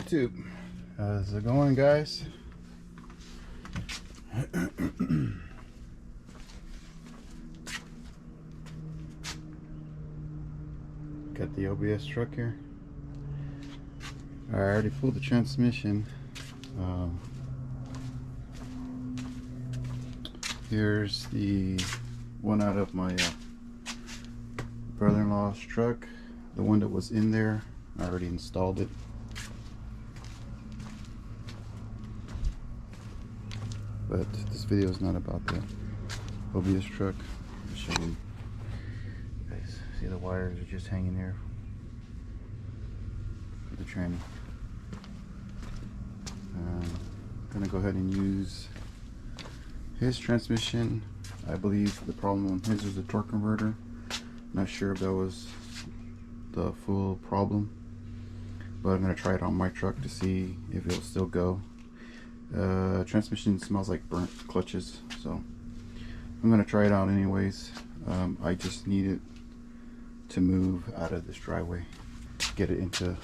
YouTube. How's it going, guys? Got the OBS truck here. I already pulled the transmission. Here's the one out of my brother-in-law's truck. The one that was in there, I already installed it. But this video is not about the OBS truck. I'll show you guys. See, the wires are just hanging there for the tranny. I'm gonna go ahead and use his transmission. I believe the problem on his was the torque converter. Not sure if that was the full problem, but I'm gonna try it on my truck to see if it'll still go. Transmission smells like burnt clutches, so I'm gonna try it out anyways. I just need it to move out of this driveway, get it into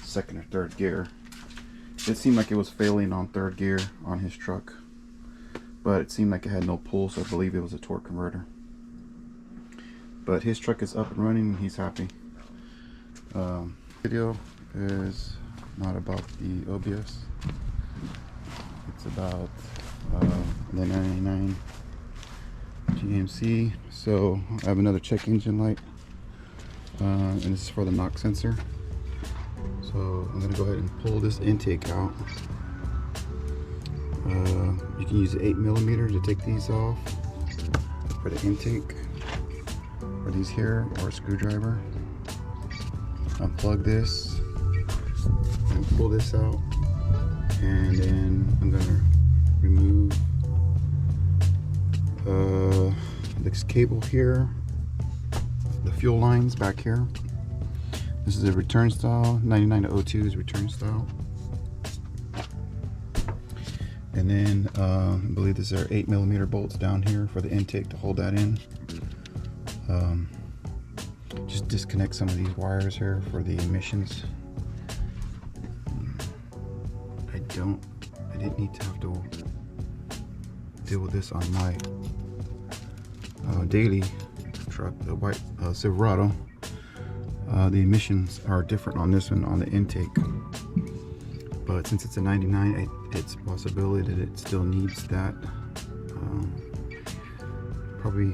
second or third gear. It seemed like it was failing on third gear on his truck, but it seemed like it had no pull, so I believe it was a torque converter. But his truck is up and running and he's happy. Video is not about the OBS. It's about the 99 GMC. So I have another check engine light, and this is for the knock sensor. So I'm gonna go ahead and pull this intake out. You can use 8mm to take these off for the intake, or these here, or a screwdriver. Unplug this and pull this out, and then I'm gonna remove this cable here, the fuel lines back here. This is a return style, 99 to 02 is return style. And then I believe these are 8mm bolts down here for the intake to hold that in. Just disconnect some of these wires here for the emissions. I didn't need to have to deal with this on my daily truck, the white Silverado. The emissions are different on this one, on the intake, but since it's a 99, it's a possibility that it still needs that. Probably,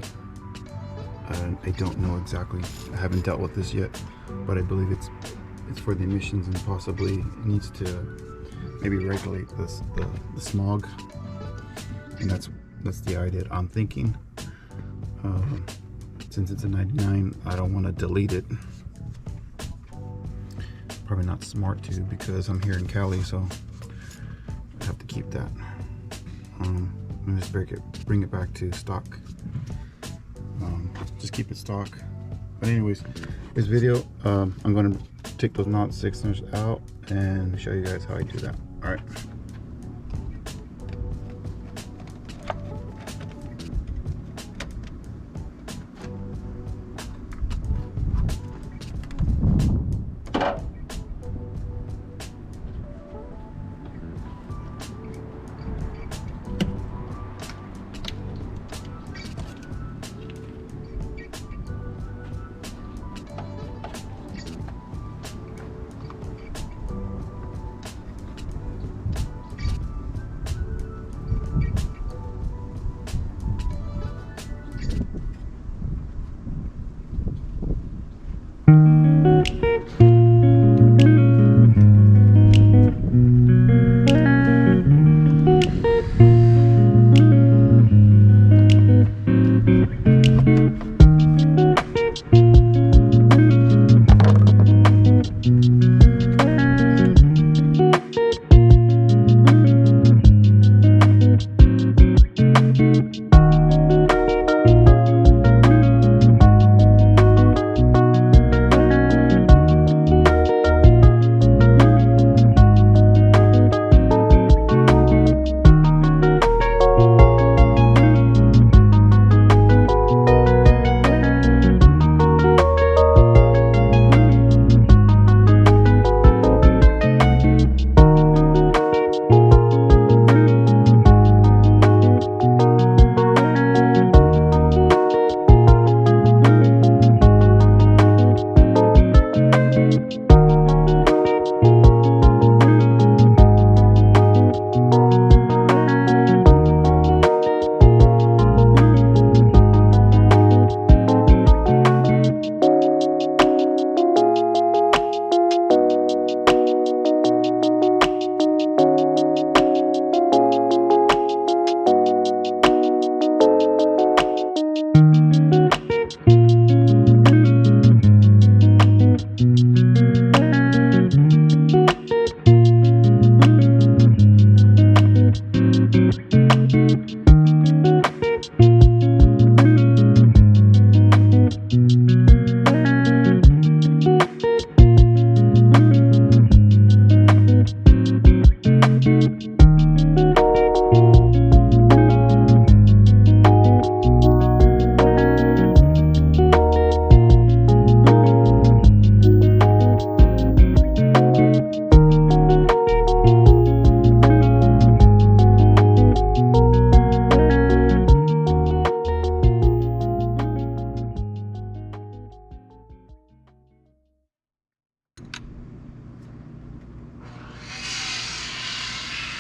I don't know exactly. I haven't dealt with this yet, but I believe it's for the emissions, and possibly it needs to maybe regulate the smog, and that's the idea I'm thinking. Since it's a 99, I don't want to delete it. Probably not smart to, because I'm here in Cali, so I have to keep that. I'm just bring it back to stock. Just keep it stock. But anyways, this video, I'm going to take those knot sixers out and show you guys how I do that. All right.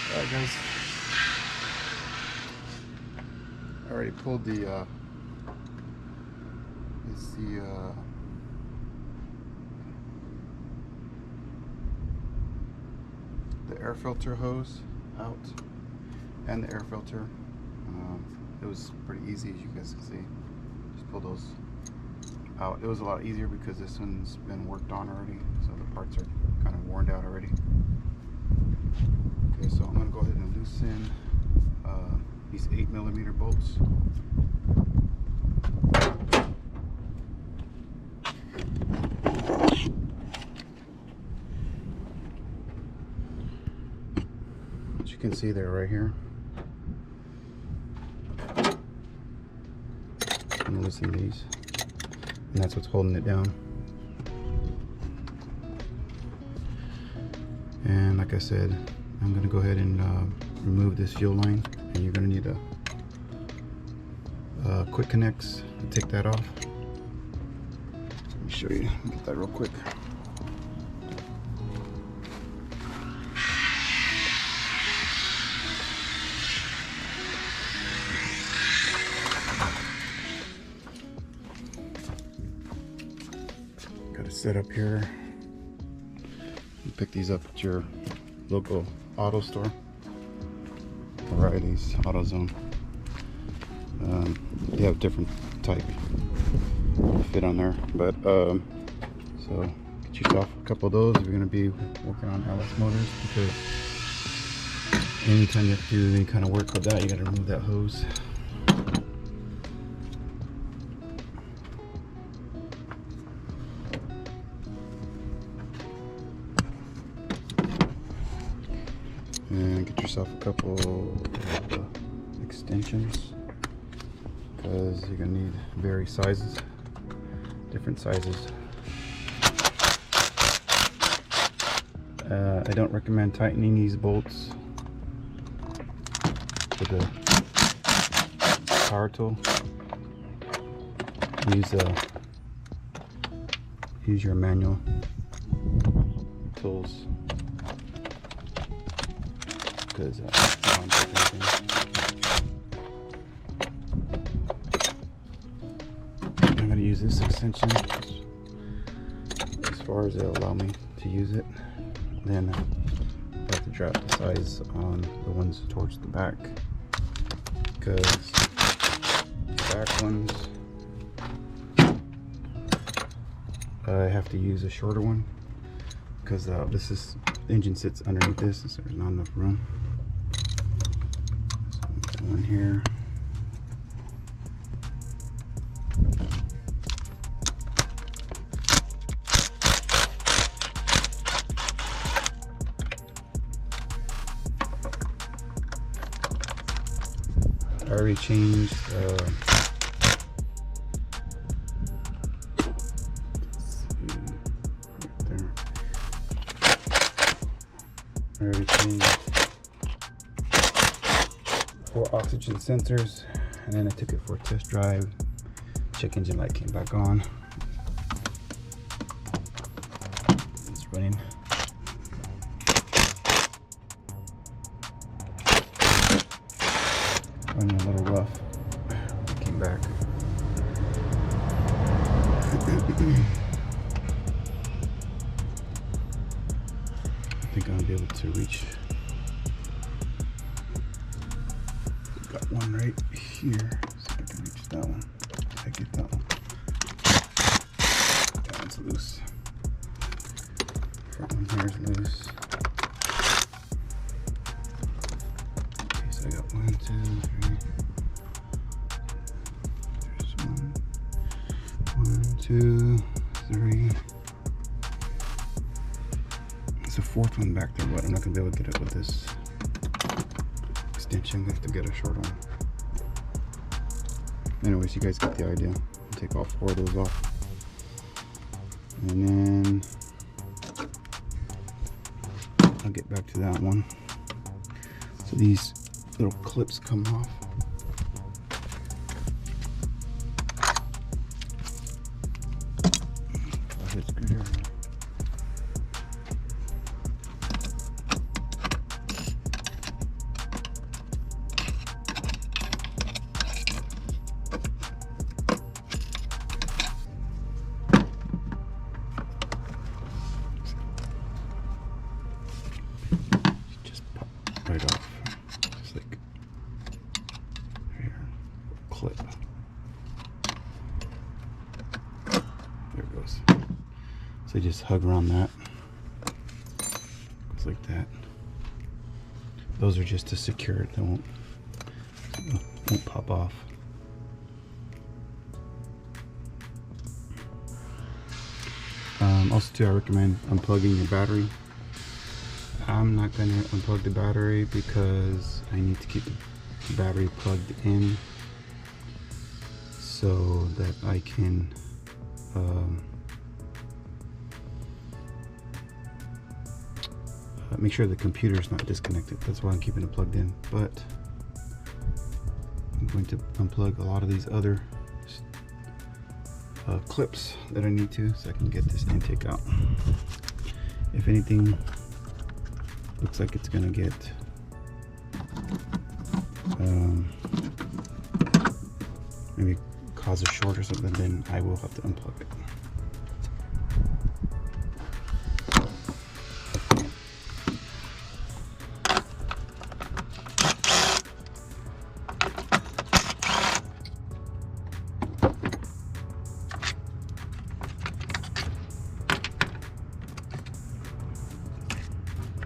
Alright guys, I already pulled the air filter hose out and the air filter. It was pretty easy, as you guys can see. Just pull those out. It was a lot easier because this one's been worked on already, so the parts are kind of worn out already. Okay, so I'm going to go ahead and loosen these 8mm bolts. As you can see, they're right here. I'm going to loosen these, and that's what's holding it down. And like I said, I'm going to go ahead and remove this fuel line, and you're going to need a quick connects to take that off. Let me show you, get that real quick. Got to set up here. You pick these up at your local auto store, O'Reilly's, AutoZone. They have different type fit on there, but so get yourself a couple of those if you're going to be working on LS motors, because anytime you have to do any kind of work with that, you got to remove that hose. And get yourself a couple extensions, because you're gonna need various sizes, different sizes. I don't recommend tightening these bolts with a power tool. Use your manual tools, because I'm going to use this extension as far as it'll allow me to use it. Then I have to drop the size on the ones towards the back, because the back ones I have to use a shorter one, because the engine sits underneath this, so there's not enough room. So one here. I already changed I already changed 4 oxygen sensors, and then I took it for a test drive. Check engine light came back on. It's running. Running a little rough. Came back. I think I'm gonna be able to reach. Got one right here, so I can reach that one. I get that one. That one's loose. Front one here is loose. Okay, so I got 1, 2, 3. There's 1, 2, 3. There's a 4th one back there, but I'm not gonna be able to get it with this extension. We have to get a short one. Anyways, you guys get the idea. Take all 4 of those off. And then I'll get back to that one. So these little clips come off. Right off, just like here, clip. There it goes. So you just hug around that, goes like that. Those are just to secure it; they won't pop off. Also, too, I recommend unplugging your battery. I'm not going to unplug the battery because I need to keep the battery plugged in so that I can make sure the computer is not disconnected. That's why I'm keeping it plugged in. But I'm going to unplug a lot of these other clips that I need to, so I can get this intake out. If anything looks like it's gonna get maybe cause a short or something, then I will have to unplug it.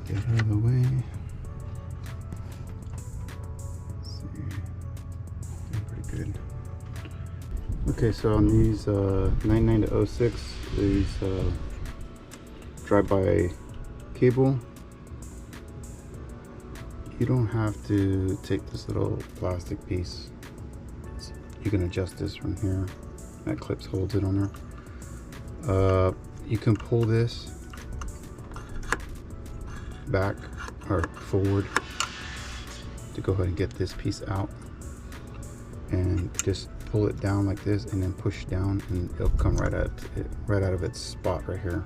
Get out of the way. Let's see. Doing pretty good. Okay, so on these 99 to 06, these drive-by cable, you don't have to take this little plastic piece. You can adjust this from here. That clips holds it on there. You can pull this back or forward to go ahead and get this piece out, and just pull it down like this and then push down, and it'll come right out of its spot right here.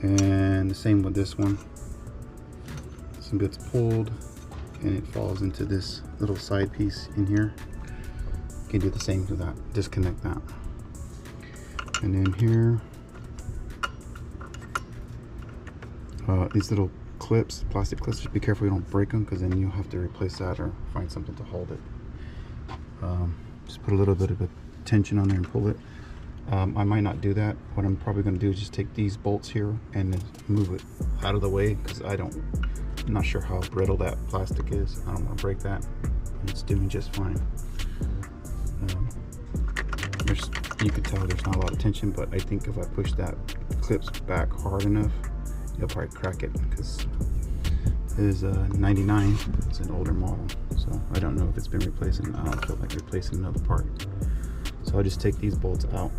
And the same with this one. Some gets pulled and it falls into this little side piece in here. You can do the same to that. Disconnect that. And then here, these little clips, plastic clips, just be careful you don't break them, because then you'll have to replace that or find something to hold it. Just put a little bit of a tension on there and pull it. I might not do that. What I'm probably going to do is just take these bolts here and then move it out of the way, because I'm not sure how brittle that plastic is. I don't want to break that. It's doing just fine. You could tell there's not a lot of tension, but I think if I push that clips back hard enough, you'll probably crack it, because it is a 99. It's an older model, so I don't know if it's been replaced, and I don't feel like replacing another part. So I'll just take these bolts out,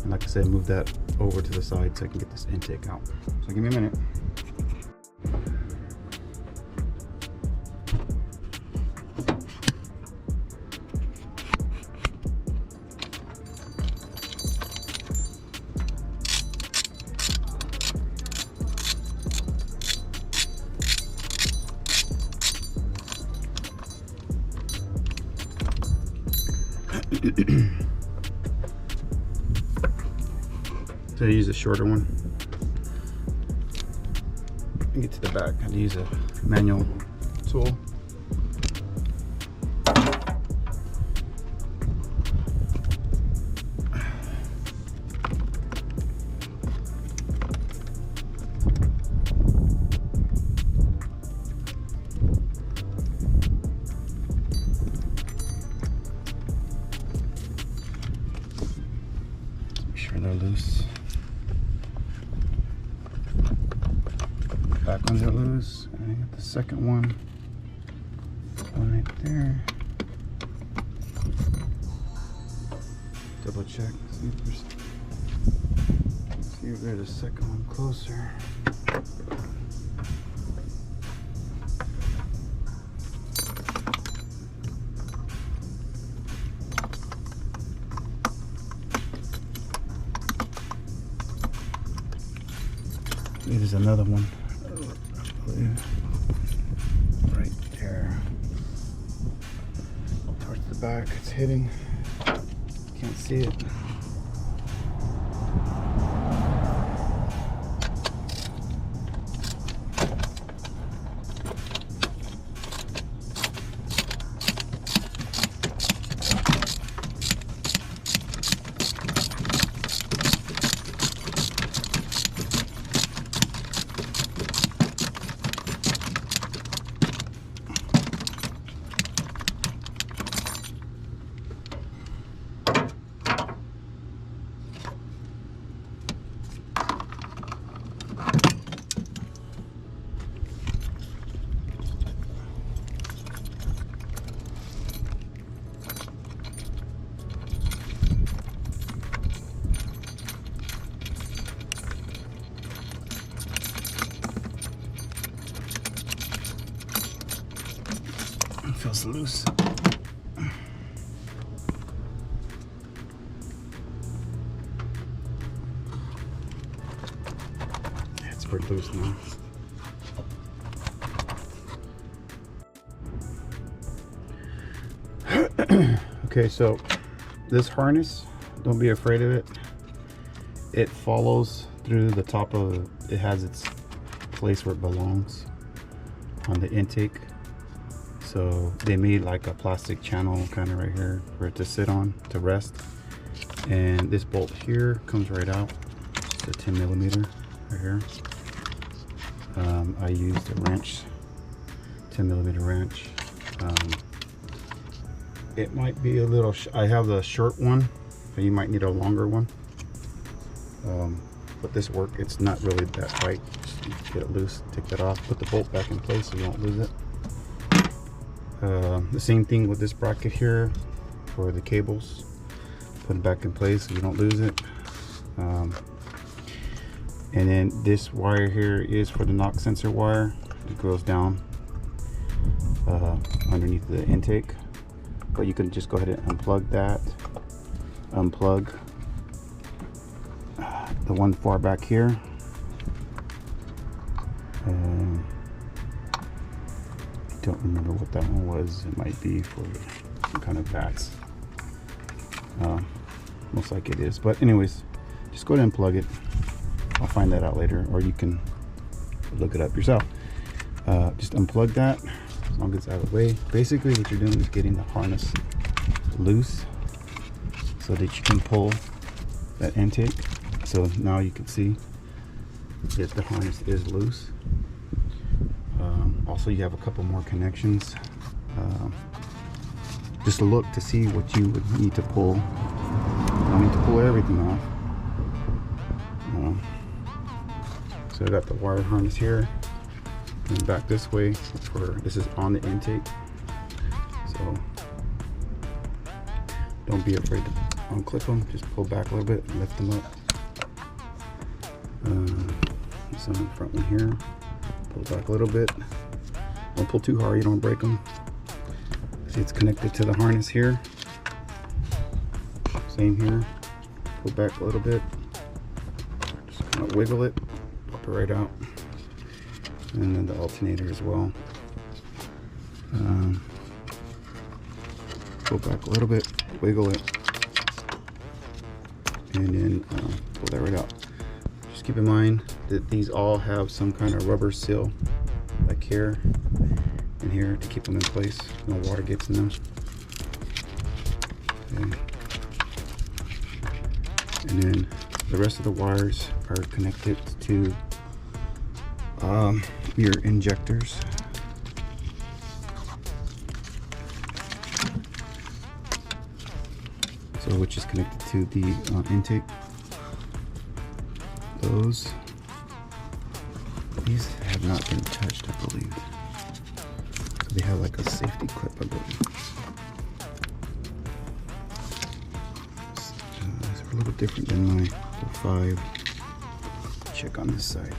and like I said, move that over to the side so I can get this intake out. So give me a minute. So I use a shorter one. And get to the back, I had to use a manual tool. They're loose. Back ones are loose. And I got the second one. one right there. Double check. See if there's a second one closer. There's another one. Right there. Towards the back, it's hitting. Can't see it. Feels loose. Yeah, it's pretty loose now. Okay, so this harness, don't be afraid of it. It follows through the top of it, has its place where it belongs on the intake. So they made like a plastic channel kind of right here for it to sit on to rest, and this bolt here comes right out. It's a 10 millimeter right here. I used a wrench, 10 millimeter wrench. It might be a little I have the short one, but you might need a longer one. But this work, it's not really that tight. Just get it loose, take that off, put the bolt back in place so you won't lose it. The same thing with this bracket here for the cables. Put it back in place so you don't lose it. And then this wire here is for the knock sensor wire. It goes down underneath the intake. But you can just go ahead and unplug that. Unplug the one far back here. Don't remember what that one was. It might be for some kind of bats. Most like it is. But anyways, just go ahead and plug it. I'll find that out later, or you can look it up yourself. Just unplug that as long as it's out of the way. Basically what you're doing is getting the harness loose so that you can pull that intake. So now you can see that the harness is loose. Also, you have a couple more connections. Just look to see what you would need to pull. You don't need to pull everything off. So I got the wire harness here, and back this way. This is on the intake. So don't be afraid to unclip them. Just pull back a little bit and lift them up. This on the front one here. Pull back a little bit. Don't pull too hard, you don't break them. See, it's connected to the harness here. Same here. Pull back a little bit. Just kind of wiggle it, pop it right out. And then the alternator as well. Pull back a little bit, wiggle it, and then pull that right out. Just keep in mind that these all have some kind of rubber seal, like here and here, to keep them in place. No water gets in them. Okay. And then the rest of the wires are connected to your injectors. So which is connected to the intake. These have not been touched, I believe. So They have like a safety clip, I believe. It's a little different than my 5. Check on this side.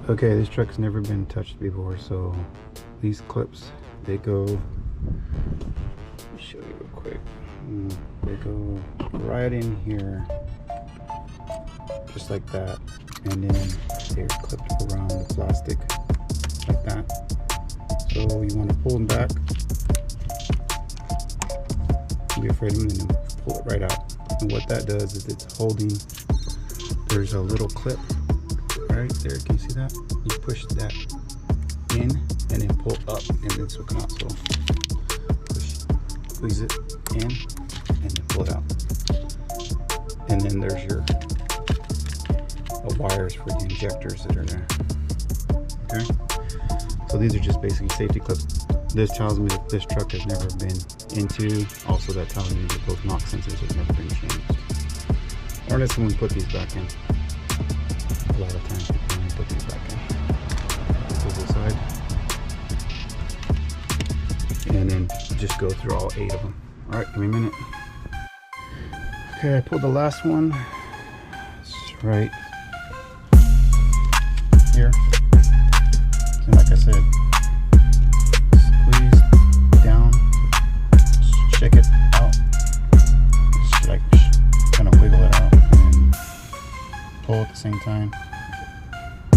Okay, this truck's never been touched before, so these clips, they go, let me show you real quick. They go right in here, just like that, and then they're clipped around the plastic, like that. So you want to pull them back. Don't be afraid of them, and then pull it right out. And what that does is it's holding, there's a little clip right there, can you see that? You push that in and then pull up and this will come out. So squeeze it in and then pull it out. And then there's your wires for the injectors that are there. Okay, so these are just basically safety clips. This tells me that this truck has never been into. Also, that tells me that those knock sensors have never been changed. Or unless someone put these back in. A lot of times people only put these back in. To the side. And then just go through all 8 of them. Alright, give me a minute. Okay, I pulled the last one. It's right here. And like I said, squeeze down, check it out, just like kind of wiggle it out and pull at the same time.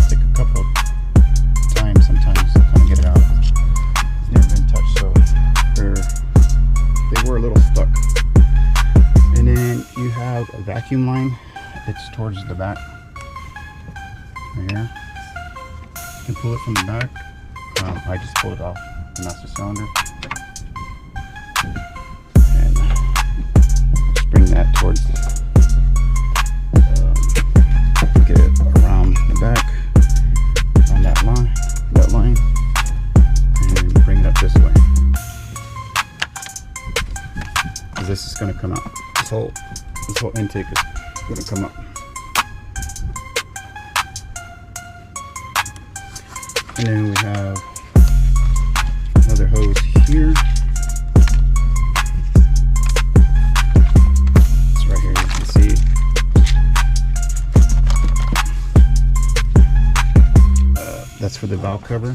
Take a couple of times sometimes to kind of get it out. It's never been touched, so they were a little stuck. And then you have a vacuum line. It's towards the back, right here. You can pull it from the back. I just pulled it off the master cylinder. And just bring that towards get it around the back, on that line, and bring it up this way. Because this is going to come out. This whole intake is going to come up. And then we have another hose here. It's right here, you can see. That's for the valve cover.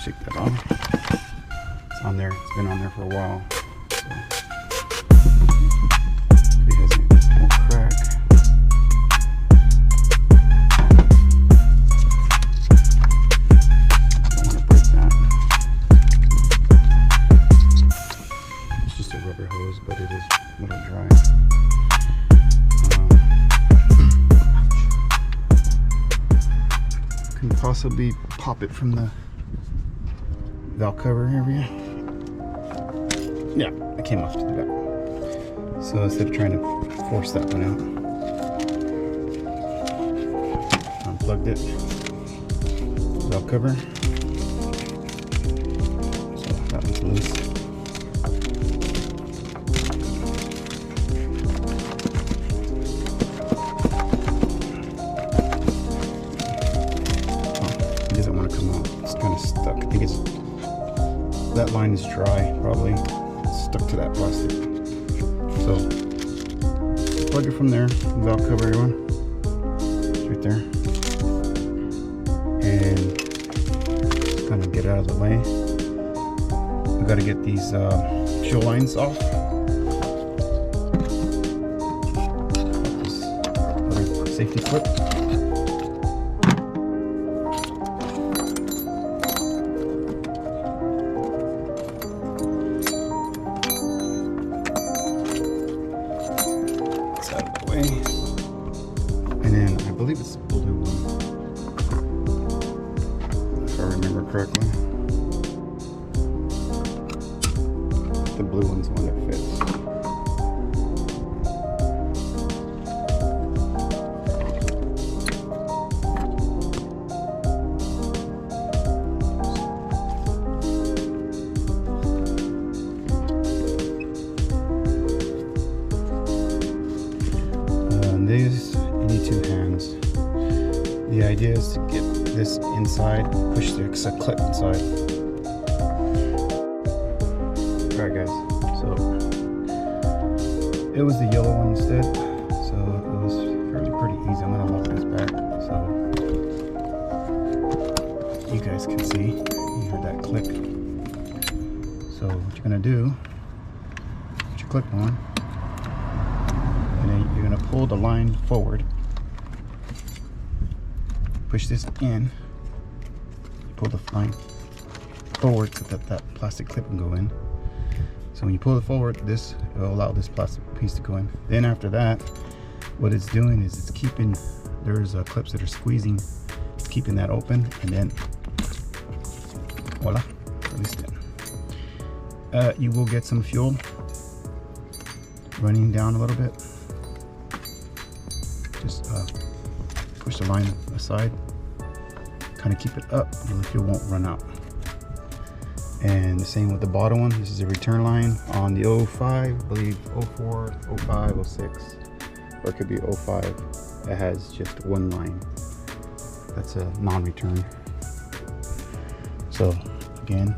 Shake that off. It's on there. It's been on there for a while. But it is a little dry. Can possibly pop it from the valve cover area. Yeah, it came off to the back. So instead of trying to force that one out, unplugged it. Valve cover. So that one's loose. Stuck. I think it's that line is dry, probably it's stuck to that plastic. So plug it from there. Valve cover, everyone. It's right there, and just kind of get out of the way. We got to get these fuel lines off. This other safety clip. And then I believe it's the blue one, if I remember correctly. The blue one's the one that fits. idea is to get this inside, push the clip inside. Alright guys, so it was the yellow one instead, so it was fairly pretty easy. I'm gonna lock this back so you guys can see. You heard that click. So what you're gonna do, put your clip on, and then you're gonna pull the line forward. Push this in, pull the line forward so that that plastic clip can go in. So when you pull it forward, this will allow this plastic piece to go in. Then after that, what it's doing is it's keeping, there's clips that are squeezing, it's keeping that open, and then voila, release it. You will get some fuel running down a little bit. Just push the line aside, kind of keep it up, and the fuel won't run out. And the same with the bottom one. This is a return line on the 05, I believe 04, 05, 06, or it could be 05. It has just one line. That's a non-return. So again,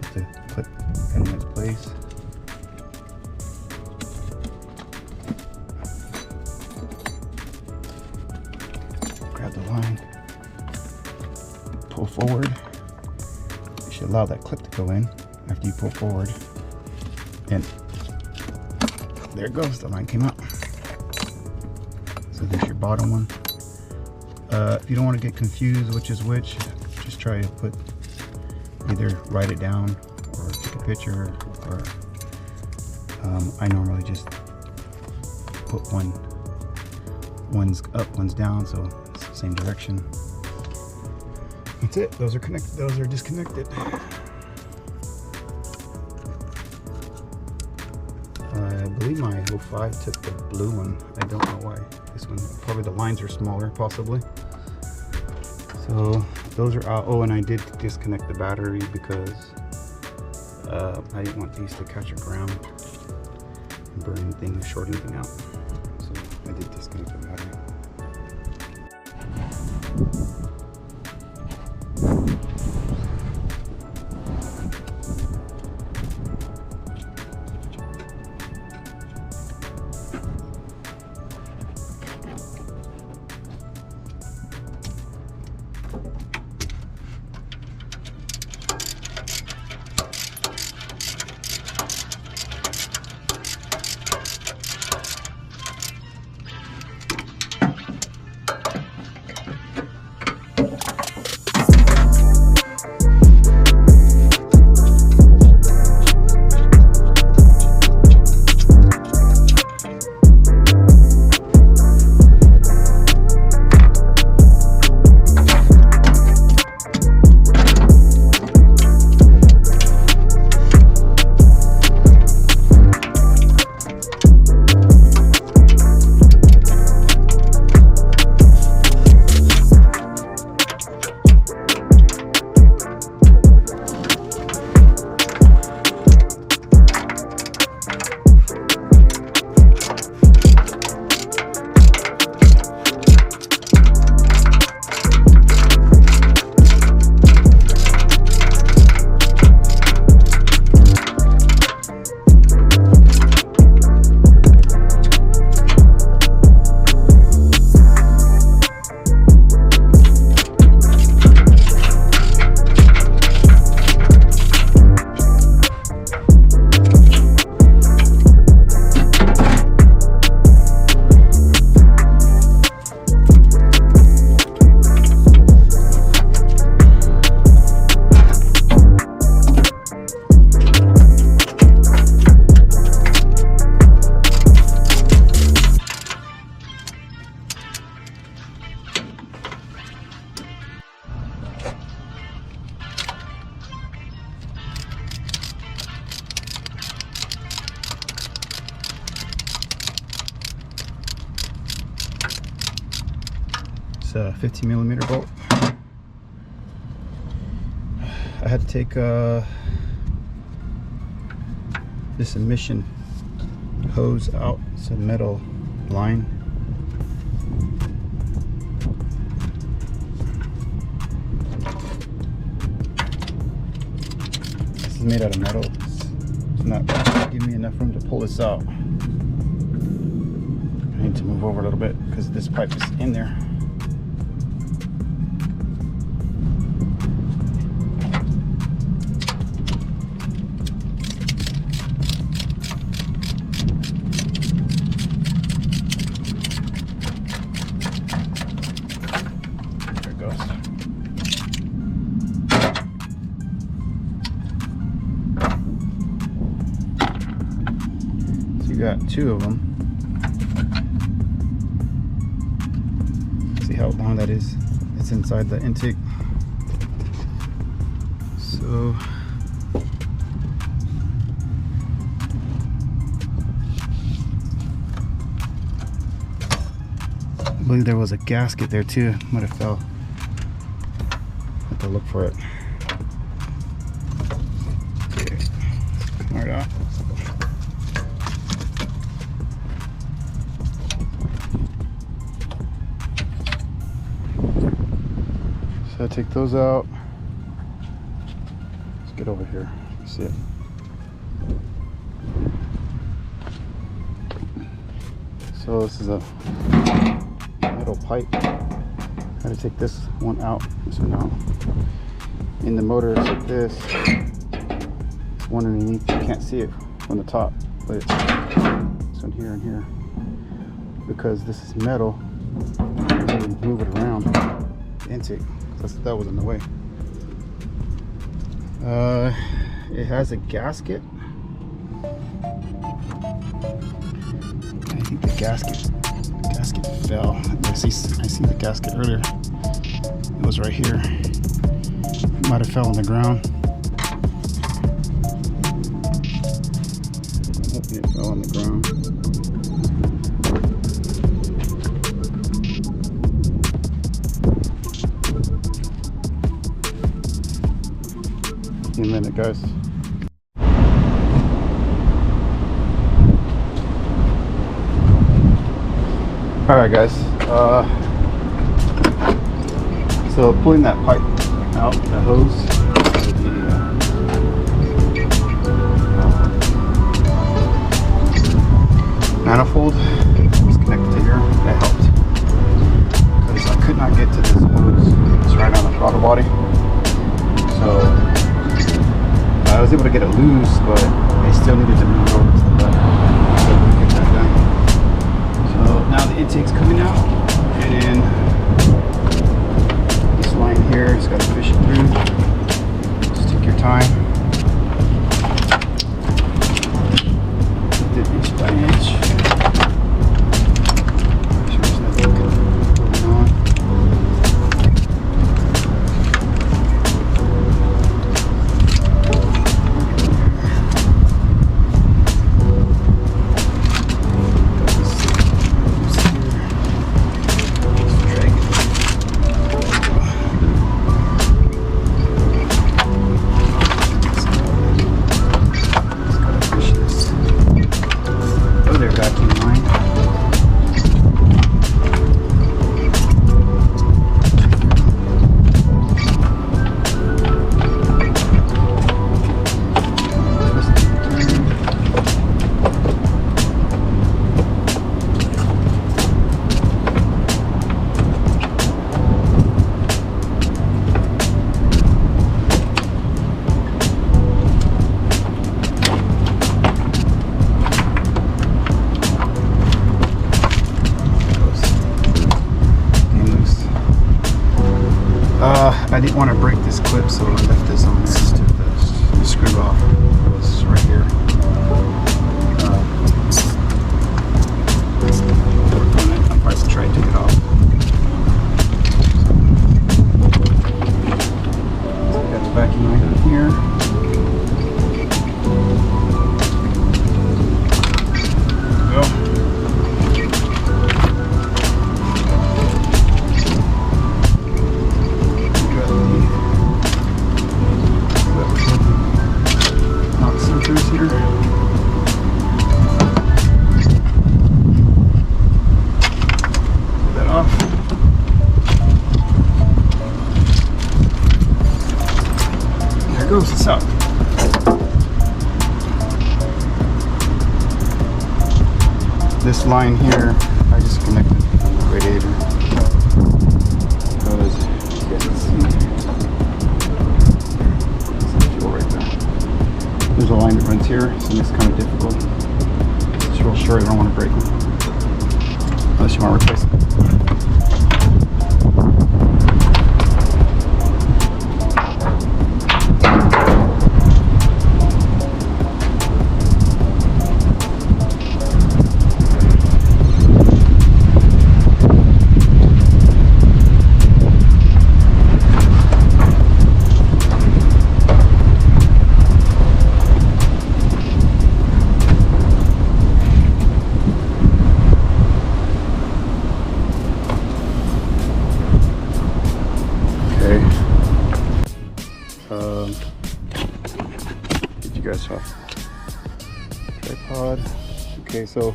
put the clip in its place. Grab the line, pull forward. Should allow that clip to go in after you pull forward, and there it goes, the line came out. So there's your bottom one. If you don't want to get confused which is which, just try to put, either write it down or take a picture, or I normally just put one's up, one's down, so it's the same direction. That's it. Those are connected. Those are disconnected. I believe my 05 took the blue one. I don't know why. This one, probably the lines are smaller, possibly. So those are out. Oh, and I did disconnect the battery because I didn't want these to catch a ground and burn anything or short anything out. So I did disconnect the battery. a 15 millimeter bolt. I had to take this emission hose out. It's a metal line. made out of metal. It's not giving me enough room to pull this out. I need to move over a little bit because this pipe is in there. There it goes. So you got two of them. See how long that is? It's inside the intake. So I believe there was a gasket there too. Might have fell. Have to look for it. Okay, come right out. So I take those out. Let's get over here. See it. So this is a metal pipe. I had to take this one out. This one out. In the motor, it's like this. This one underneath, you can't see it from the top, but it's this one here and here. Because this is metal, you can move it around the intake. That was in the way. It has a gasket. I think the gasket fell. I see the gasket earlier. It was right here. It might have fell on the ground. I'm hoping it fell on the ground. In a minute, guys. All right, guys. So pulling that pipe out, the hose, the manifold was connected to here. That helped because I could not get to this hose. It's right on the throttle body. So I was able to get it loose, but I still needed to move over to the left so we could get that done. So now the intake's coming out, and then this line here just got to fish it through. Just take your time. Did inch by inch. Make sure there's nothing going on. I didn't want to break this clip, so I left this on there to screw off. It was right here. Work on it. I'm probably to try and take it off. So I got the vacuum right in here. There we go. Here. Pull that off. There it goes, it's up. this line here, I just connected the radiator. Because you guys can see, there's fuel right there. There's a line that runs here, so it's kind of difficult. It's real short, I don't want to break them. Unless you want to replace it. Get you guys off tripod. Okay, so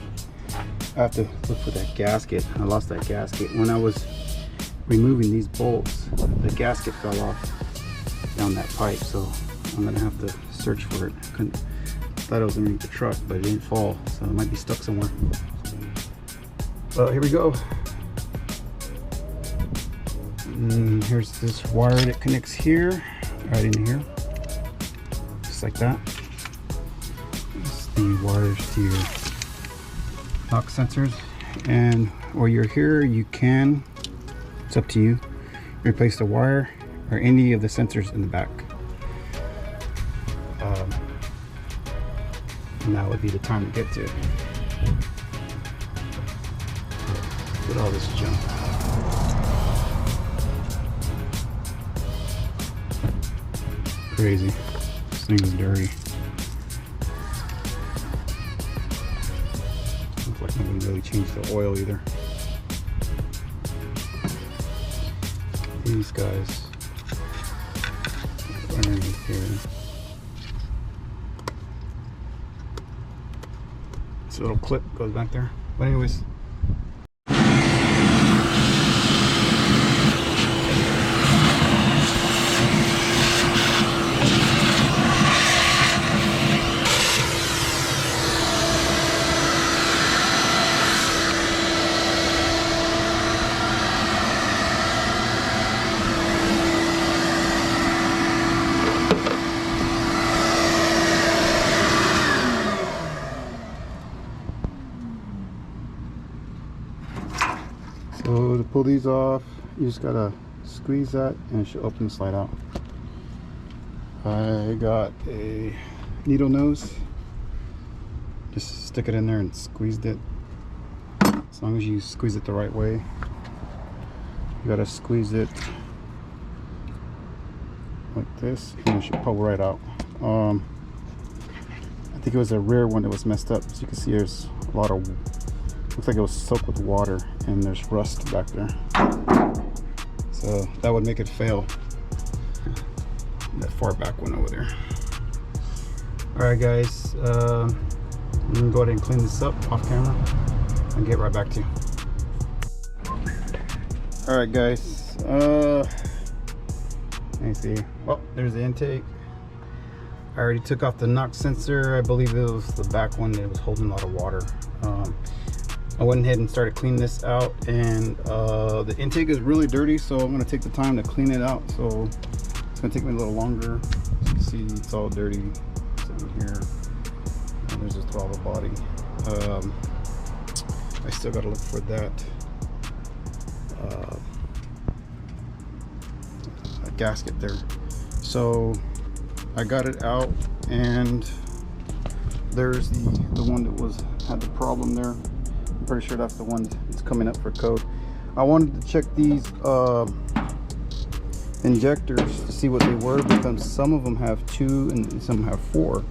I have to look for that gasket. I lost that gasket when I was removing these bolts. The gasket fell off down that pipe, so I'm gonna have to search for it. Thought it was underneath the truck, but it didn't fall, so it might be stuck somewhere. Well, here we go. Here's this wire that connects here, right in here, just like that. It's the wires to your knock sensors, and while you're here, you can, it's up to you, replace the wire or any of the sensors in the back. And that would be the time to get to it. Look at all this junk. Crazy. This thing is dirty. Looks like nobody really changed the oil either. These guys underneath here. This little clip goes back there. But anyways. So to pull these off, you just gotta squeeze that and it should open and slide out. I got a needle nose. Just stick it in there and squeezed it. As long as you squeeze it the right way. You gotta squeeze it like this and it should pull right out. I think it was a rear one that was messed up. As you can see, there's a lot of, looks like it was soaked with water and there's rust back there. So that would make it fail. That far back one over there. Alright guys, I'm gonna go ahead and clean this up off camera and get right back to you. Alright guys, let me see. Oh, there's the intake. I already took off the knock sensor. I believe it was the back one that was holding a lot of water. I went ahead and started cleaning this out, and the intake is really dirty, so I'm going to take the time to clean it out. So it's going to take me a little longer. As you can see, it's all dirty sitting here, and there's a throttle body. I still got to look for that a gasket there. So I got it out, and there's the one that had the problem there. I'm pretty sure that's the one that's coming up for code. I wanted to check these injectors to see what they were, because some of them have 2 and some have 4.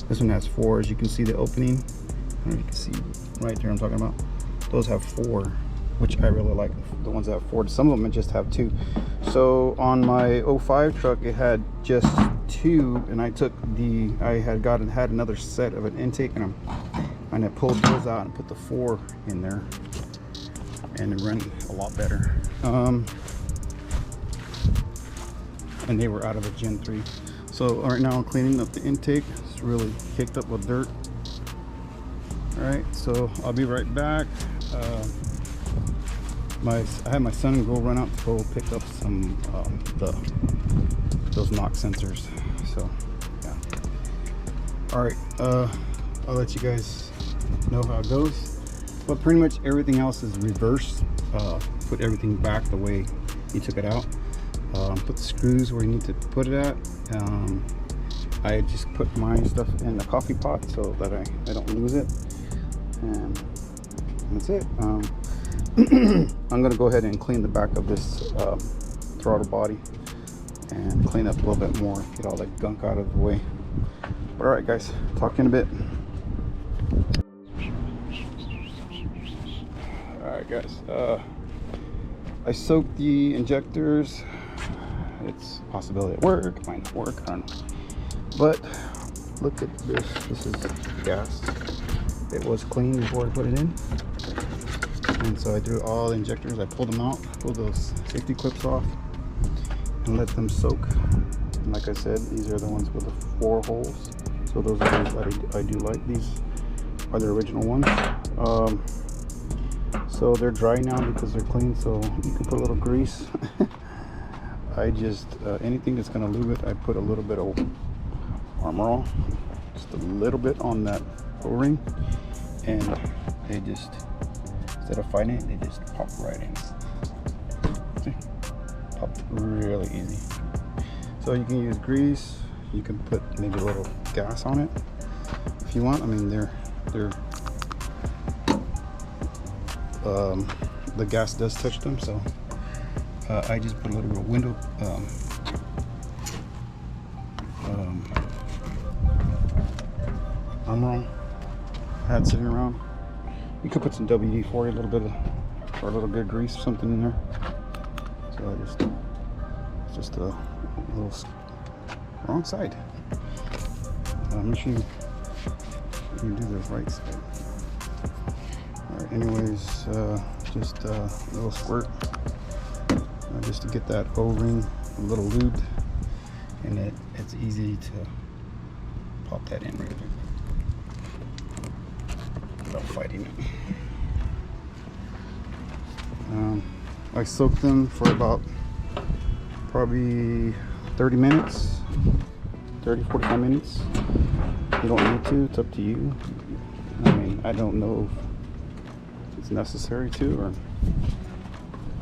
This one has 4, as you can see the opening. I don't know if you can see right there I'm talking about. Those have 4, which I really like, the ones that have 4. Some of them just have 2. So on my 05 truck it had just 2, and I had another set of an intake, and I pulled those out and put the 4 in there, and it ran a lot better. And they were out of a Gen 3. So right now I'm cleaning up the intake. It's really caked up with dirt. All right, so I'll be right back. I had my son go run out to go pick up some those knock sensors. So yeah. All right, I'll let you guys know how it goes. But pretty much everything else is reversed. Put everything back the way you took it out. Put the screws where you need to put it at. I just put my stuff in the coffee pot so that I don't lose it. And that's it. I'm gonna go ahead and clean the back of this throttle body and clean up a little bit more, get all that gunk out of the way. But all right, guys, talk in a bit. All right, guys, I soaked the injectors. It's a possibility it work, it might not work, I don't know. But look at this. This is gas. It was clean before I put it in. And so I threw all the injectors, I pulled them out, pulled those safety clips off, and let them soak. And like I said, these are the ones with the 4 holes. So those are the ones that I do like. These are the original ones. So they're dry now because they're clean, so you can put a little grease. I just, anything that's gonna lube it, I put a little bit of Armor All, just a little bit on that O-ring, and they just, instead of fighting it, they just pop right in. See? Pop really easy. So you can use grease, you can put maybe a little gas on it if you want. I mean, the gas does touch them, so I just put a little bit of window Armor All I had sitting around. You could put some WD-40, a little bit of, or a little bit of grease, something in there. So I just a little wrong side. Make sure you do the right side. All right. Anyways, just a little squirt, just to get that O-ring a little lubed, and it's easy to pop that in right there without fighting it. I soaked them for about probably 30 minutes, 45 minutes. You don't need to, it's up to you. I mean, I don't know if it's necessary to, or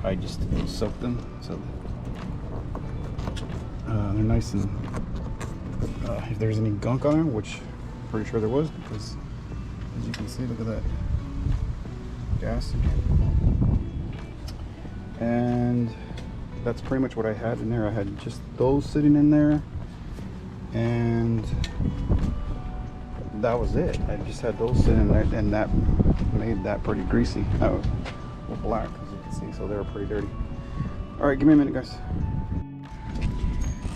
I just soak them so they're nice and if there's any gunk on them, which I'm pretty sure there was, because as you can see, look at that gas. And that's pretty much what I had in there. I had just those sitting in there, and that was it. I just had those sitting there, and that made that pretty greasy. Well, black, as you can see, so they were pretty dirty. All right, give me a minute, guys.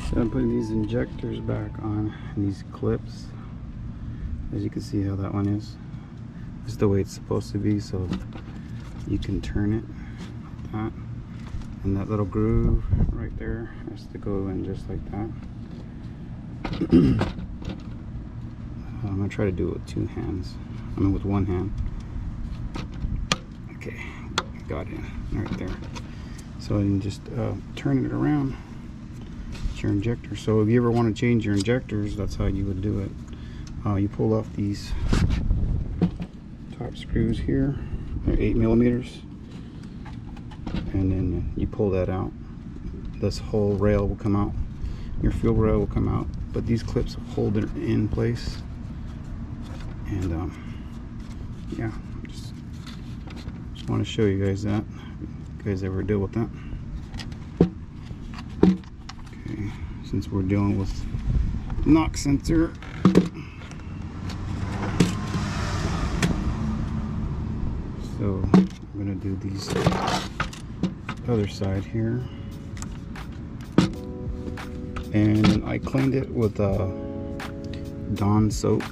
So I'm putting these injectors back on, and these clips. As you can see how that one is. This is the way it's supposed to be, so you can turn it like that. And that little groove right there has to go in just like that. I'm gonna try to do it with 2 hands. I mean with 1 hand. Okay, got it right there. So you can just turn it around. It's your injector. So if you ever want to change your injectors, that's how you would do it. You pull off these top screws here. They're 8 millimeters. And then you pull that out. This whole rail will come out. Your fuel rail will come out. But these clips hold it in place. And yeah, just want to show you guys that. If you guys ever deal with that. Okay, since we're dealing with knock sensor. So I'm gonna do these other side here, and I cleaned it with Dawn soap.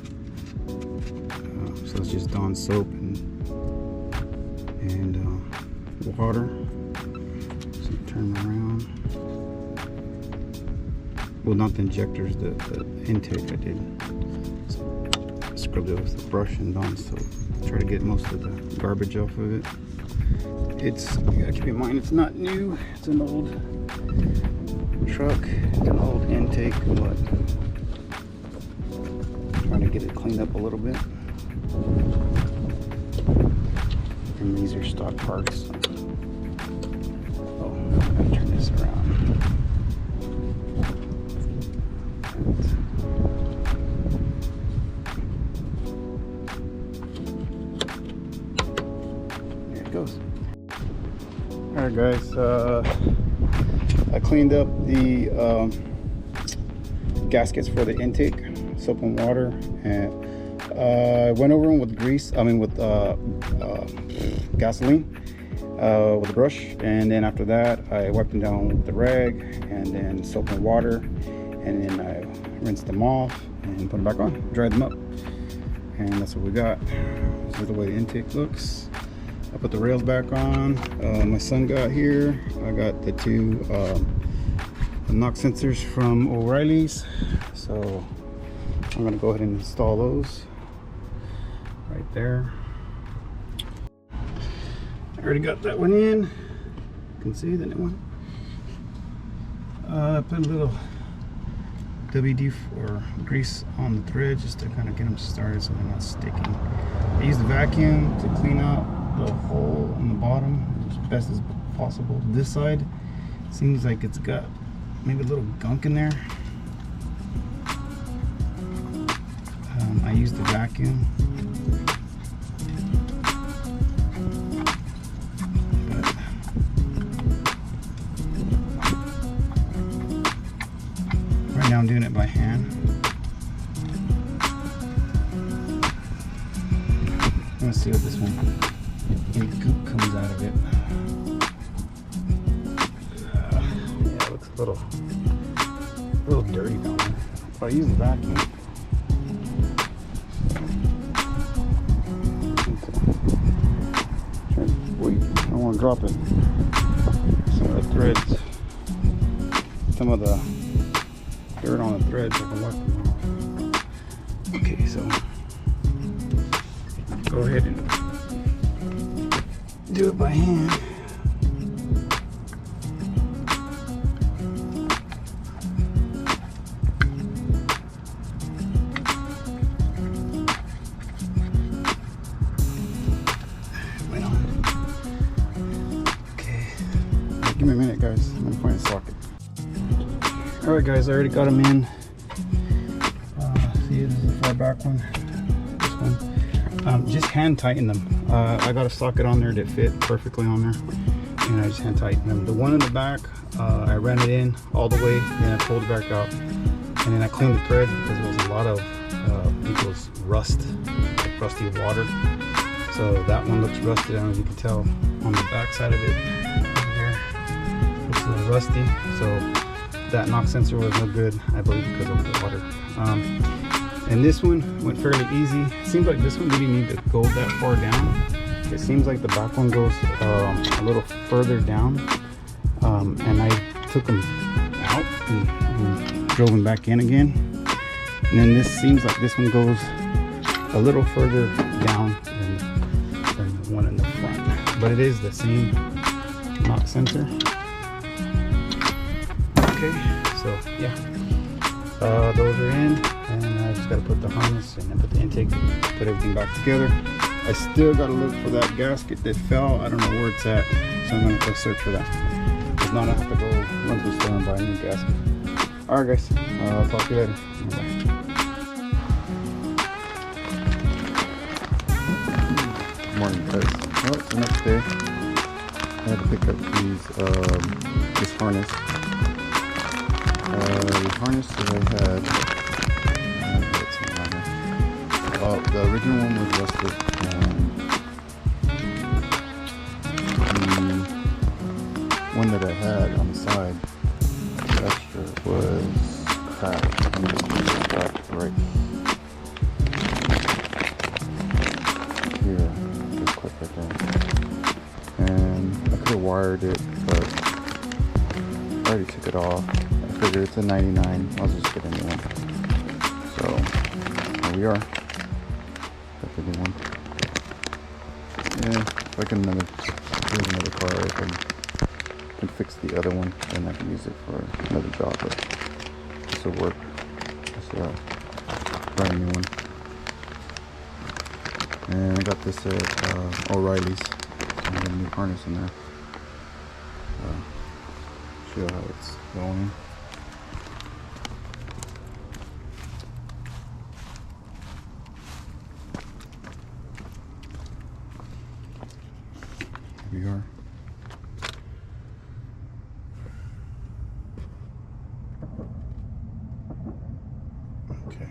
So it's just Dawn soap and water. So you turn around. Well, not the injectors, the intake I did. So scrubbed it with the brush and Dawn, so try to get most of the garbage off of it. It's, you gotta keep in mind, it's not new. It's an old truck, it's an old intake, but trying to get it cleaned up a little bit. And these are stock parts. Oh, I'm gonna turn this around. There it goes. Alright guys, I cleaned up the gaskets for the intake, soap and water, and I went over them with grease, with gasoline with a brush, and then after that I wiped them down with the rag and then soap and water, and then I rinsed them off and put them back on, dried them up, and that's what we got. This is the way the intake looks. I put the rails back on. My son got here. I got the two knock sensors from O'Reilly's, so I'm gonna go ahead and install those right there. I already got that one in. You can see the new one. I put a little WD or grease on the thread just to kind of get them started so they're not sticking. I used the vacuum to clean out the hole on the bottom as best as possible. This side seems like it's got maybe a little gunk in there. I used the vacuum, but right now I'm doing it by hand. Let's see what this one, any goop comes out of it. Yeah, it looks a little dirty down there. But I use the vacuum. Wait, I don't want to drop it. Some of the threads, some of the dirt on the threads, I can wipe them off. Okay, so go ahead and do it by hand. Give me a minute, guys. I'm gonna find a socket. Alright guys, I already got them in. See, this is the far back one. This one. Just hand tighten them. I got a socket on there that fit perfectly on there, and I just hand tighten them. The one in the back, I ran it in all the way, then I pulled it back out, and then I cleaned the threads because there was a lot of people's rust, like rusty water. So that one looks rusted. I don't know if you can tell on the back side of it. Looks a little rusty, so that knock sensor was no good, I believe, because of the water. And this one went fairly easy. It seems like this one didn't need to go that far down. It seems like the back one goes a little further down, and I took them out and drove them back in again. And then this seems like this one goes a little further down than the one in the front, but it is the same knock sensor. Okay, so yeah, those are in, and I just got to put the harness and then put the intake, put everything back together. I still got to look for that gasket that fell. I don't know where it's at, so I'm going to go search for that. If not, I have to go run to the store and buy a new gasket. Alright guys, I'll talk to you later. Bye. Morning guys. Well, it's the next day. I had to pick up this harness. The harness that I had, the original one was rusted, and the one that I had on the side, the extra, was cracked. And it was cracked right here, just click right there. And I could have wired it, but I already took it off. I figured it's a 99. I'll just get a new one. So here we are. that bigger one. Yeah, if I can build another car, I can fix the other one, and I can use it for another job. But this will work. Just brand new one. And I got this at O'Reilly's. So I'm getting a new harness in there. Show you how it's going. Here we are. Okay.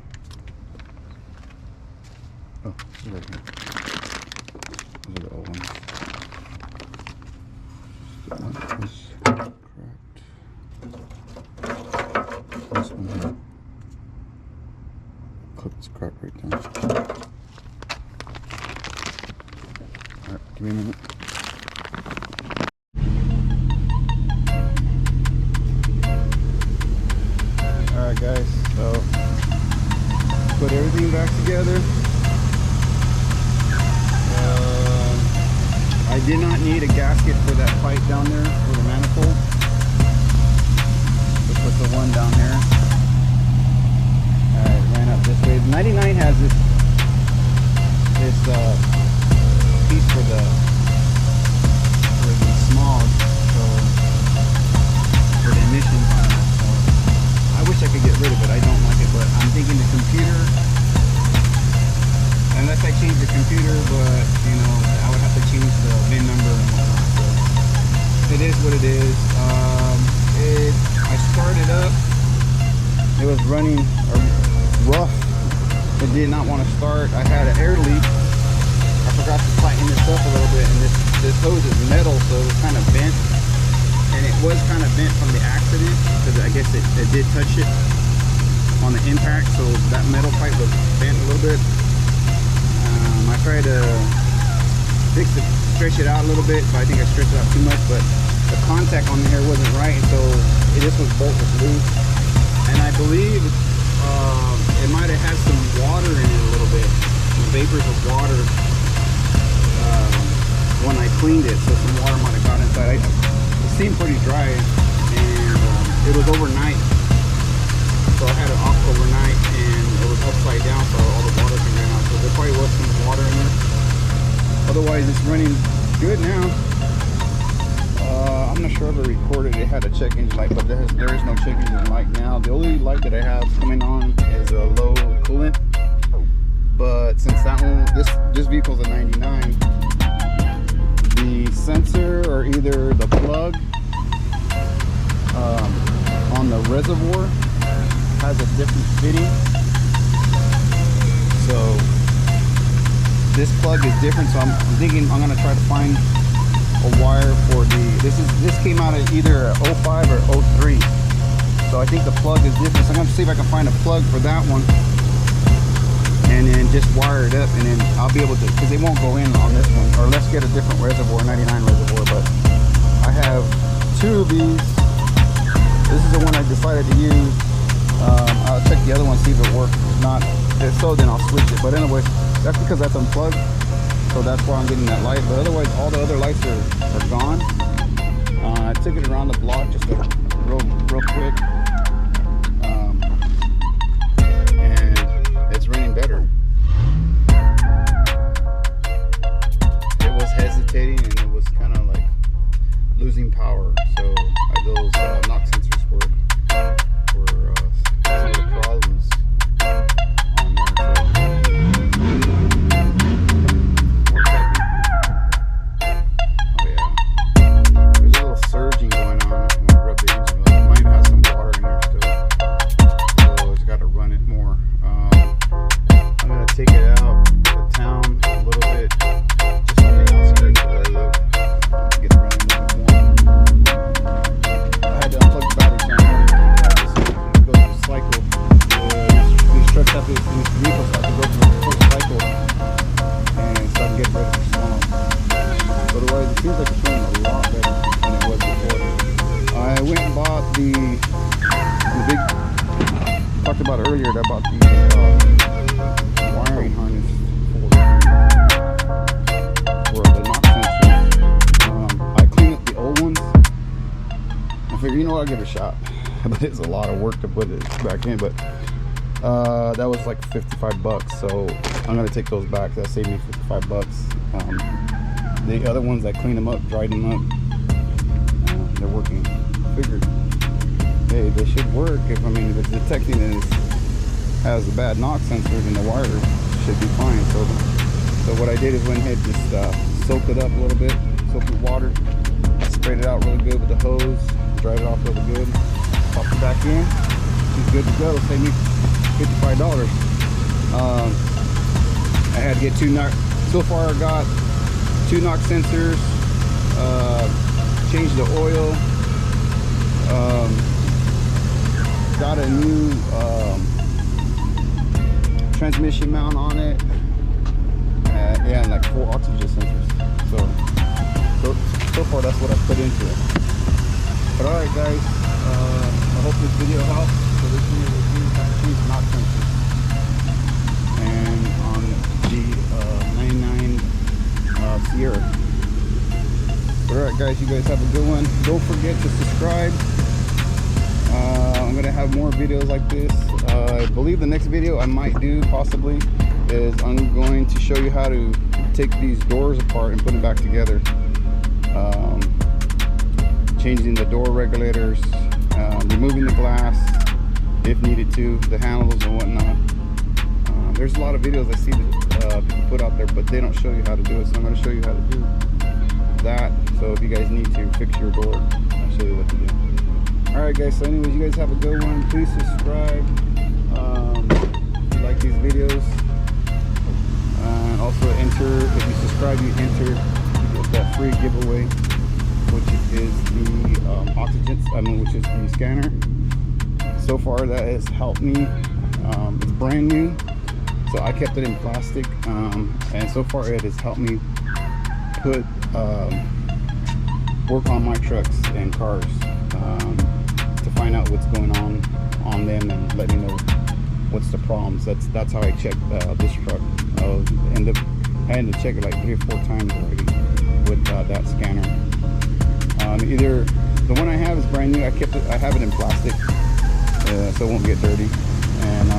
Oh, it's right here. Those are the old ones. That one is cracked. This one here. Clip's cracked right there. Alright, give me a minute. Alright guys, so put everything back together. I did not need a gasket for that pipe down there for the manifold. So put the one down there. Alright, ran up this way. The 99 has this piece for the smog, so for the emissions on it. So I wish I could get rid of it. I don't like it, but I'm thinking the computer, unless I change the computer, but you know, I would have to change the VIN number and whatnot. So it is what it is. I started up. It was running rough. It did not want to start. I had an air leak. I forgot to tighten this up a little bit, and this hose is metal, so it was kind of bent. And it was kind of bent from the accident, because I guess it did touch it on the impact, so that metal pipe was bent a little bit. I tried to stretch it out a little bit, but I think I stretched it out too much, but the contact on here wasn't right, and so this bolt was loose. And I believe it might have had some water in it a little bit, some vapors of water when I cleaned it, so some water might have got inside. It seemed pretty dry, and it was overnight, so I had it off overnight, and it was upside down, so all the water came out. So there probably was some water in there. Otherwise, it's running good now. I'm not sure if I recorded it had a check engine light, but there is no check engine light now. The only light that I have coming on is a low coolant. But since that one, this vehicle's a 99, the sensor or either the plug on the reservoir has a different fitting. So this plug is different, so I'm thinking I'm gonna try to find a wire for this came out at either a 05 or 03. So I think the plug is different. So I'm gonna see if I can find a plug for that one and then just wire it up, and then I'll be able to, because they won't go in on this one, or let's get a different reservoir, 99 reservoir. But I have two of these. This is the one I decided to use. I'll check the other one, see if it works. If not, if so, then I'll switch it. But anyways, that's because that's unplugged, so that's why I'm getting that light. But otherwise, all the other lights are gone. I took it around the block just real quick, and it's running better. It was hesitating, and it was kind of like losing power. So those knock sensors were some of the problems on there. Oh yeah, there's a little surging going on when I rub the engine. It might have some water in there still, so it's got to run it more. I'm gonna take it out the town a little bit, just on the outskirts where I live, to get it running a little more. I had to unplug the battery, so I'm going to go through the cycle. These trucks have to, these vehicles have to go through the full cycle, and so I can get ready for tomorrow. Otherwise, it seems like it's running a lot better than it was before. I went and bought the big, talked about earlier, that I bought the wiring know, I'll give it a shot. But it's a lot of work to put it back in. But that was like 55 bucks, so I'm gonna take those back. That saved me 55 bucks. The other ones, I cleaned them up, dried them up. They're working. Figured, hey, they should work. If it's detecting that it has a bad knock sensor, then the wire should be fine. So what I did is went ahead and just soaked it up a little bit, soaked it with water, sprayed it out really good with the hose, dried it off really good, popped it back in. She's good to go. Saved me $55. I had to get 2 knock. So far, I got 2 knock sensors. Changed the oil. Got a new transmission mount on it. Yeah, and like 4 oxygen sensors. So far, that's what I put into it. But all right, guys. I hope this video helps. So this is the knock sensors, and on the 99 Sierra. Alright guys, you guys have a good one. Don't forget to subscribe. I'm gonna have more videos like this. I believe the next video I might do possibly is I'm going to show you how to take these doors apart and put them back together. Changing the door regulators, removing the glass if needed to, the handles and whatnot. There's a lot of videos I see that people put out there, but they don't show you how to do it, so I'm going to show you how to do that. So if you guys need to fix your door, I'll show you what to do. Alright guys, so anyways, you guys have a good one. Please subscribe if you like these videos, and also enter, if you subscribe, you enter, you get that free giveaway, which is the oxygen, which is the scanner. So far that has helped me. It's brand new, so I kept it in plastic, and so far it has helped me put work on my trucks and cars, to find out what's going on them and let me know what's the problems. That's how I checked this truck. I had to check it like 3 or 4 times already with that scanner. Either the one I have is brand new. I have it in plastic, so it won't get dirty. And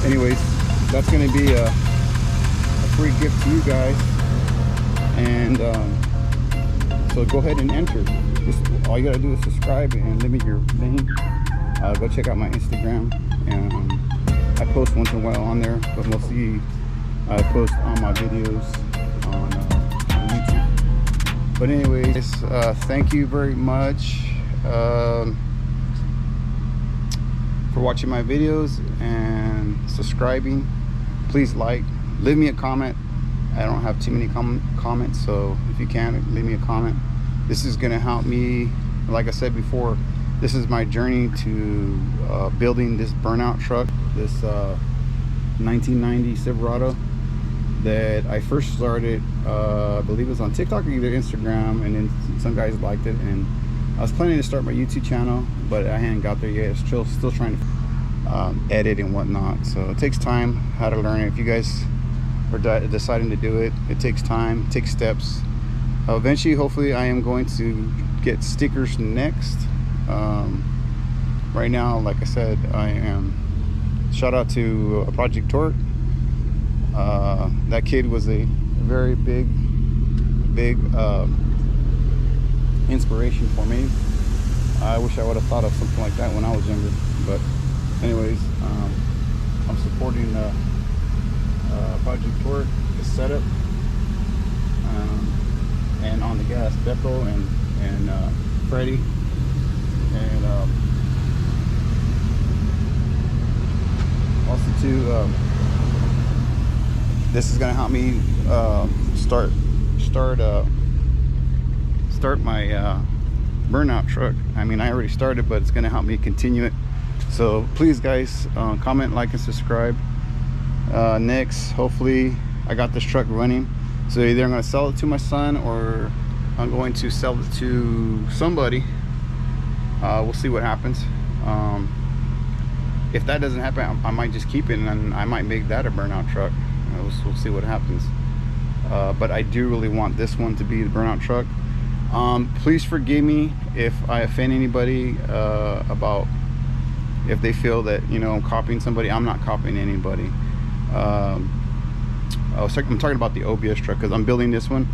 anyways, that's going to be a free gift to you guys. And so go ahead and enter. Just all you gotta do is subscribe and limit your name. Go check out my Instagram, and I post once in a while on there, but mostly I post all my videos on YouTube. But anyways, thank you very much for watching my videos and subscribing. Please leave me a comment. I don't have too many comments, so if you can, leave me a comment. This is going to help me. Like I said before, this is my journey to building this burnout truck, this 1990 Silverado that I first started, I believe it was on TikTok or either Instagram, and then some guys liked it, and I was planning to start my YouTube channel, but I hadn't got there yet. Still trying to edit and whatnot, so it takes time how to learn it. If you guys are deciding to do it, it takes time, it takes steps. Eventually, hopefully, I am going to get stickers next. Right now, like I said, I am. Shout out to Project Torque. That kid was a very big inspiration for me. I wish I would have thought of something like that when I was younger. But anyways, I'm supporting Project Torque, the setup, and on the gas, Beppo and Freddie, and also too, this is gonna help me start my burnout truck. I mean, I already started, but it's gonna help me continue it. So please, guys, comment, like, and subscribe. Next, hopefully, I got this truck running. So either I'm going to sell it to my son, or I'm going to sell it to somebody. We'll see what happens. If that doesn't happen, I might just keep it, and I might make that a burnout truck. We'll see what happens. But I do really want this one to be the burnout truck. Please forgive me if I offend anybody about if they feel that, you know, I'm copying somebody. I'm not copying anybody. I'm talking about the OBS truck because I'm building this one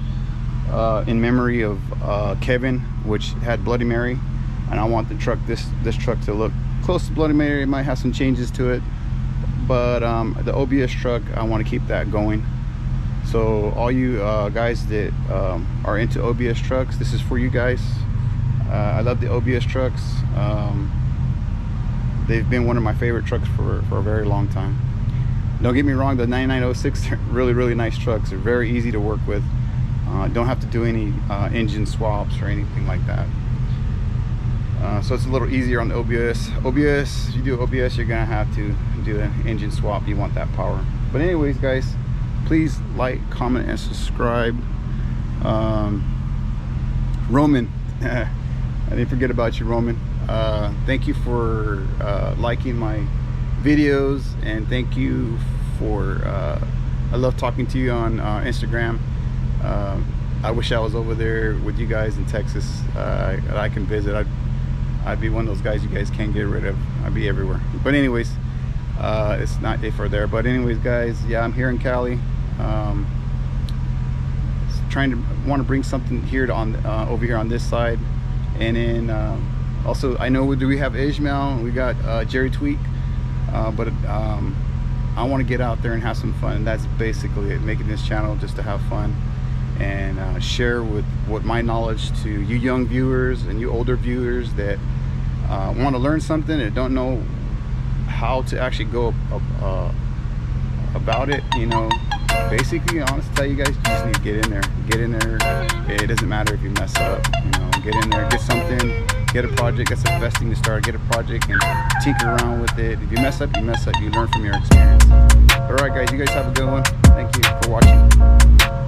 in memory of Kevin, which had Bloody Mary, and I want the truck, this truck, to look close to Bloody Mary. It might have some changes to it, but the OBS truck, I want to keep that going. So all you guys that are into OBS trucks, this is for you guys. I love the OBS trucks. They've been one of my favorite trucks for a very long time. Don't get me wrong, the 9906 are really nice trucks. They're very easy to work with. Don't have to do any engine swaps or anything like that. So it's a little easier on the OBS. If you do OBS, you're gonna have to do an engine swap. You want that power. But anyways, guys, please like, comment, and subscribe. Roman, I didn't forget about you, Roman. Thank you for liking my videos, and thank you for I love talking to you on Instagram. I wish I was over there with you guys in Texas. I can visit. I'd be one of those guys you guys can't get rid of. I'd be everywhere. But anyways, it's not if or there. But anyways, guys, yeah, I'm here in Cali. Want to bring something here to over here on this side, and then also I know we have Ishmael, we got Jerry Tweak, but I want to get out there and have some fun, and that's basically it. Making this channel just to have fun and share with what my knowledge to you young viewers and you older viewers that want to learn something and don't know how to actually go about it. You know, basically, honestly, tell you guys, you just need to get in there. It doesn't matter if you mess up. You know, get in there, get something, get a project. That's the best thing to start. Get a project and tinker around with it. If you mess up, you mess up. You learn from your experience. All right, guys, you guys have a good one. Thank you for watching.